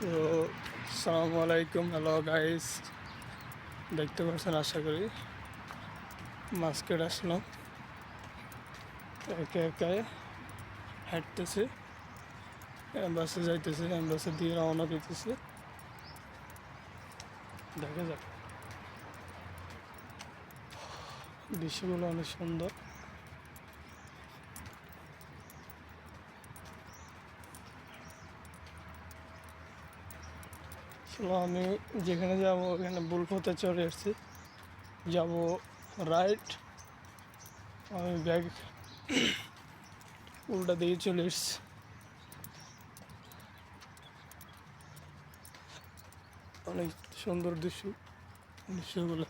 তো আসসালামু আলাইকুম, হ্যালো গাইস। দেখতে পাচ্ছেন আশা করি মাস্কেট আসলাম, একে একে হাঁটতেছে, বাসে যাইতেছে, বাসে দিয়ে রওনা দিতেছে। দেখা যাক, দৃশ্যগুলো অনেক সুন্দর। আমি যেখানে যাব ওখানে ভুল পথে চলে এসেছি, যাব রাইট। আমি ব্যাগ উল্টা দিয়ে চলে এসেছি। অনেক সুন্দর দৃশ্যগুলো।